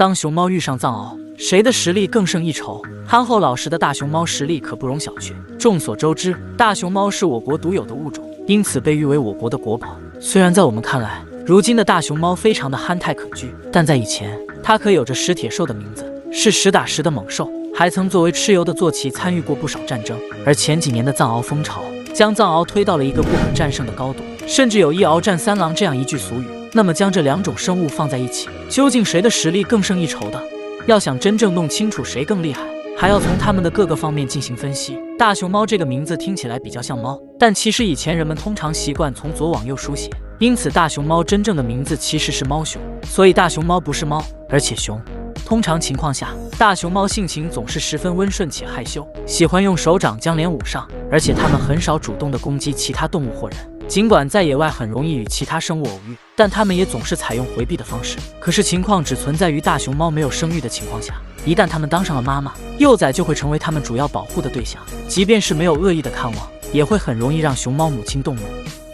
当熊猫遇上藏獒，谁的实力更胜一筹？憨厚老实的大熊猫实力可不容小觑。众所周知，大熊猫是我国独有的物种，因此被誉为我国的国宝。虽然在我们看来，如今的大熊猫非常的憨态可掬，但在以前，它可有着石铁兽的名字，是实打实的猛兽，还曾作为蚩尤的坐骑参与过不少战争。而前几年的藏獒风潮，将藏獒推到了一个不可战胜的高度，甚至有一獒战三郎这样一句俗语。那么将这两种生物放在一起，究竟谁的实力更胜一筹的？要想真正弄清楚谁更厉害，还要从它们的各个方面进行分析。大熊猫这个名字听起来比较像猫，但其实以前人们通常习惯从左往右书写，因此大熊猫真正的名字其实是猫熊，所以大熊猫不是猫，而且熊。通常情况下，大熊猫性情总是十分温顺且害羞，喜欢用手掌将脸捂上，而且它们很少主动的攻击其他动物或人。尽管在野外很容易与其他生物偶遇，但它们也总是采用回避的方式。可是情况只存在于大熊猫没有生育的情况下，一旦它们当上了妈妈，幼崽就会成为它们主要保护的对象，即便是没有恶意的看望，也会很容易让熊猫母亲动怒。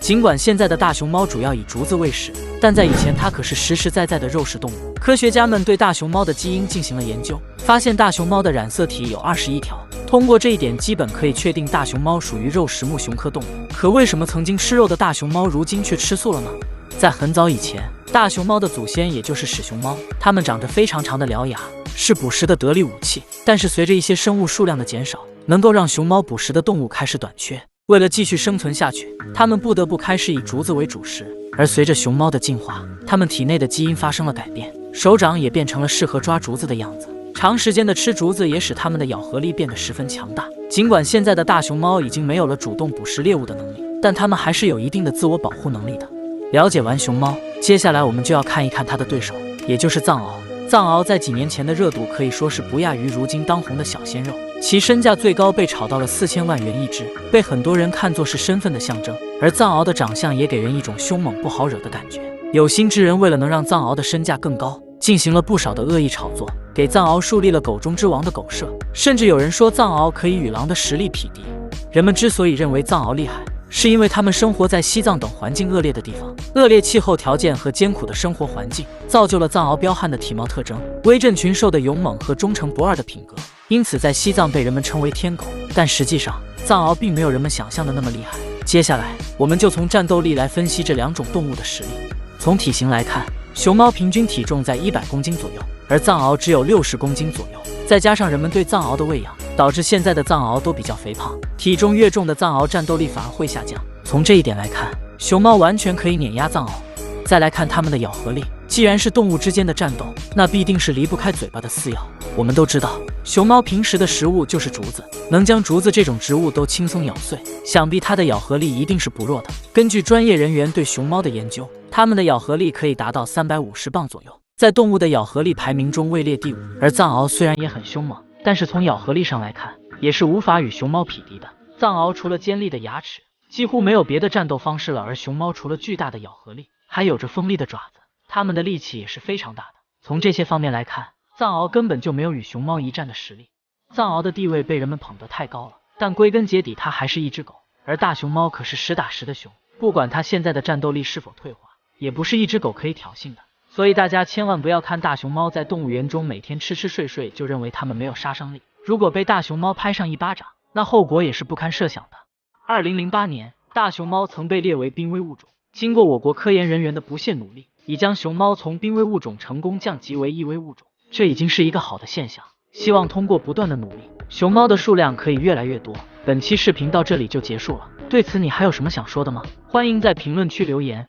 尽管现在的大熊猫主要以竹子喂食，但在以前它可是实实在在的肉食动物。科学家们对大熊猫的基因进行了研究，发现大熊猫的染色体有21条。通过这一点，基本可以确定大熊猫属于肉食目熊科动物。可为什么曾经吃肉的大熊猫如今却吃素了呢？在很早以前，大熊猫的祖先也就是始熊猫，它们长着非常长的獠牙，是捕食的得力武器。但是随着一些生物数量的减少，能够让熊猫捕食的动物开始短缺。为了继续生存下去，它们不得不开始以竹子为主食。而随着熊猫的进化，它们体内的基因发生了改变，手掌也变成了适合抓竹子的样子。长时间的吃竹子也使它们的咬合力变得十分强大。尽管现在的大熊猫已经没有了主动捕食猎物的能力，但它们还是有一定的自我保护能力的。了解完熊猫，接下来我们就要看一看它的对手，也就是藏獒。藏獒在几年前的热度可以说是不亚于如今当红的小鲜肉，其身价最高被炒到了4000万元一只，被很多人看作是身份的象征。而藏獒的长相也给人一种凶猛不好惹的感觉。有心之人为了能让藏獒的身价更高，进行了不少的恶意炒作，给藏獒树立了狗中之王的狗设，甚至有人说藏獒可以与狼的实力匹敌。人们之所以认为藏獒厉害，是因为它们生活在西藏等环境恶劣的地方，恶劣气候条件和艰苦的生活环境，造就了藏獒彪悍的体貌特征、威震群兽的勇猛和忠诚不二的品格，因此在西藏被人们称为天狗。但实际上，藏獒并没有人们想象的那么厉害。接下来，我们就从战斗力来分析这两种动物的实力。从体型来看，熊猫平均体重在100公斤左右，而藏獒只有60公斤左右。再加上人们对藏獒的喂养，导致现在的藏獒都比较肥胖，体重越重的藏獒战斗力反而会下降。从这一点来看，熊猫完全可以碾压藏獒。再来看它们的咬合力，既然是动物之间的战斗，那必定是离不开嘴巴的撕咬。我们都知道，熊猫平时的食物就是竹子，能将竹子这种植物都轻松咬碎，想必它的咬合力一定是不弱的。根据专业人员对熊猫的研究，它们的咬合力可以达到350磅左右，在动物的咬合力排名中位列第5。而藏獒虽然也很凶猛，但是从咬合力上来看，也是无法与熊猫匹敌的。藏獒除了尖利的牙齿，几乎没有别的战斗方式了，而熊猫除了巨大的咬合力，还有着锋利的爪子，它们的力气也是非常大的。从这些方面来看，藏獒根本就没有与熊猫一战的实力。藏獒的地位被人们捧得太高了，但归根结底它还是一只狗，而大熊猫可是实打实的熊，不管它现在的战斗力是否退化，也不是一只狗可以挑衅的。所以大家千万不要看大熊猫在动物园中每天吃吃睡睡就认为它们没有杀伤力，如果被大熊猫拍上一巴掌，那后果也是不堪设想的。2008年，大熊猫曾被列为濒危物种，经过我国科研人员的不懈努力，已将熊猫从濒危物种成功降级为易危物种，这已经是一个好的现象。希望通过不断的努力，熊猫的数量可以越来越多。本期视频到这里就结束了，对此你还有什么想说的吗？欢迎在评论区留言。